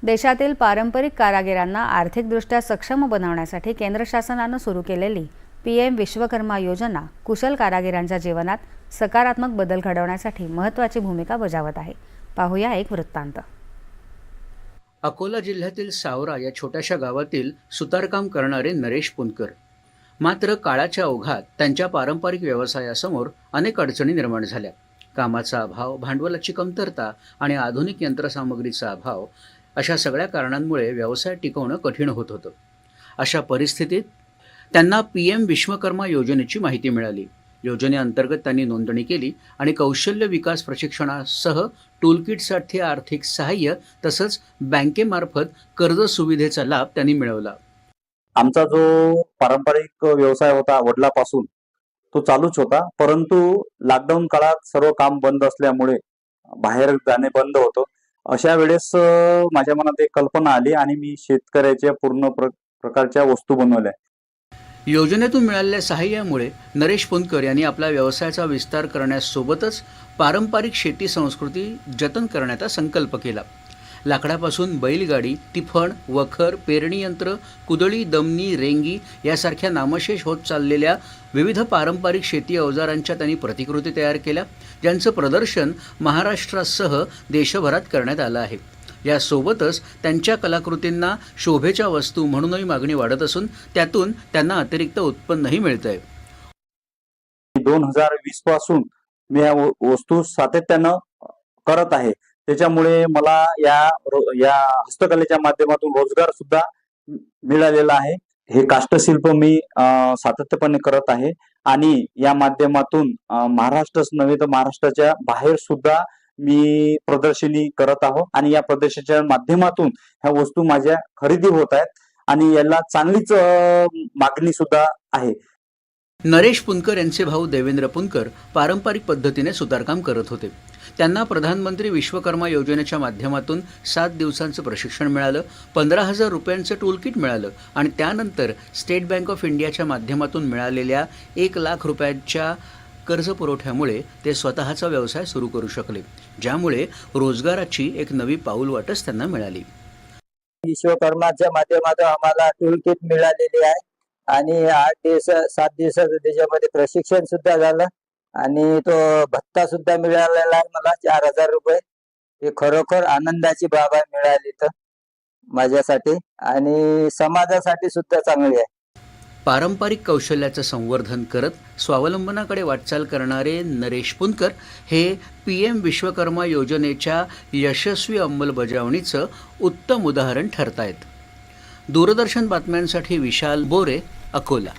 देशातील पारंपरिक कारागिरांना आर्थिकदृष्ट्या सक्षम बनवण्यासाठी केंद्र शासनाने सुरू केलेली पीएम विश्वकर्मा योजना कुशल कारागिरांच्या जीवनात सकारात्मक बदल घडवण्यासाठी महत्त्वाची भूमिका बजावत आहे। पाहूया एक वृत्तांत। अकोला जिल्ह्यातील सावरा या छोट्याशा गावातील सुतारकाम करणारे नरेश पुनकर मात्र काळाच्या ओघात त्यांच्या पारंपरिक व्यवसायासमोर अनेक अडचणी निर्माण झाल्या। कामाचा अभाव, भांडवलाची कमतरता आणि आधुनिक यंत्रसामग्रीचा अभाव अशा सगळ्या कारणांमुळे व्यवसाय टिकवणं कठीण होत होतं। अशा परिस्थितीत त्यांना पीएम विश्वकर्मा योजनेची माहिती मिळाली। योजनेअंतर्गत त्यांनी नोंदणी केली आणि कौशल्य विकास प्रशिक्षणासह टूलकिटसाठी आर्थिक सहाय्य तसंच बँकेमार्फत कर्ज सुविधेचा लाभ त्यांनी मिळवला। आमचा जो पारंपरिक व्यवसाय होता वडिलांपासून तो चालूच होता, परंतु लॉकडाऊन काळात सर्व काम बंद असल्यामुळे बाहेर जाणे बंद होतं। अशा वेळेस माझ्या मनात एक कल्पना आली आणि मी शेतकऱ्याच्या पूर्ण प्रकारच्या वस्तू बनवल्या। योजनेतून मिळालेल्या सहाय्यामुळे नरेश पुनकर यांनी आपल्या व्यवसायाचा विस्तार करण्यासोबतच पारंपरिक शेती संस्कृती जतन करण्याचा संकल्प केला। लाकडापासून बैलगाडी, तिफण, वखर, पेरणी यंत्र, कुदळी, दमनी, रेंगी यासारख्या नामशेष होत चाललेल्या विविध पारंपरिक शेती अवजारांच्या त्यांनी प्रतिकृती तयार केल्या, ज्यांचं प्रदर्शन महाराष्ट्रासह देशभरात करण्यात आलं आहे। यासोबतच त्यांच्या कलाकृतींना शोभेच्या वस्तू म्हणूनही मागणी वाढत असून त्यातून त्यांना अतिरिक्त उत्पन्नही मिळतंय। 2020 पासून मी या वस्तू सातत्यानं करत आहे। त्याच्यामुळे मला या हस्तकलेच्या माध्यमातून रोजगार सुद्धा मिळालेला आहे। हे काष्टशिल्प मी सातत्यपणे करत आहे आणि या माध्यमातून महाराष्ट्रच नव्हे तर महाराष्ट्राच्या बाहेर सुद्धा मी प्रदर्शनी करत आहो आणि या प्रदर्शनाच्या माध्यमातून ह्या वस्तू माझ्या खरेदी होत आहेत आणि याला चांगलीच मागणी सुद्धा आहे। नरेश पुनकर यांचे भाऊ देवेंद्र पुनकर पारंपरिक पद्धतीने सुतारकाम करत होते। त्यांना प्रधानमंत्री विश्वकर्मा योजनेच्या माध्यमातून 7 दिवसांचं प्रशिक्षण मिळालं, 15,000 रुपयांचं टूलकिट मिळालं आणि त्यानंतर स्टेट बँक ऑफ इंडियाच्या माध्यमातून मिळालेल्या 1 लाख रुपयांच्या कर्ज पुरवठ्यामुळे ते स्वतःचा व्यवसाय सुरू करू शकले, ज्यामुळे रोजगाराची एक नवी पाऊलवाटच त्यांना मिळाली। विश्वकर्माच्या माध्यमातून आम्हाला टूलकिट मिळालेली आहे आणि 7 दिवसाचं त्याच्यामध्ये प्रशिक्षण सुद्धा झालं आणि तो भत्ता सुद्धा मिळालेला आहे मला 4,000 रुपये। हे खरोखर आनंदाची बाब आहे मिळाली तर माझ्यासाठी आणि समाजासाठी सुद्धा चांगली आहे। पारंपरिक कौशल्याचं संवर्धन करत स्वावलंबनाकडे वाटचाल करणारे नरेश पुनकर हे पीएम विश्वकर्मा योजनेच्या यशस्वी अंमलबजावणीचं उत्तम उदाहरण ठरतायत। दूरदर्शन बातम्यांसाठी विशाल बोरे, अकोला।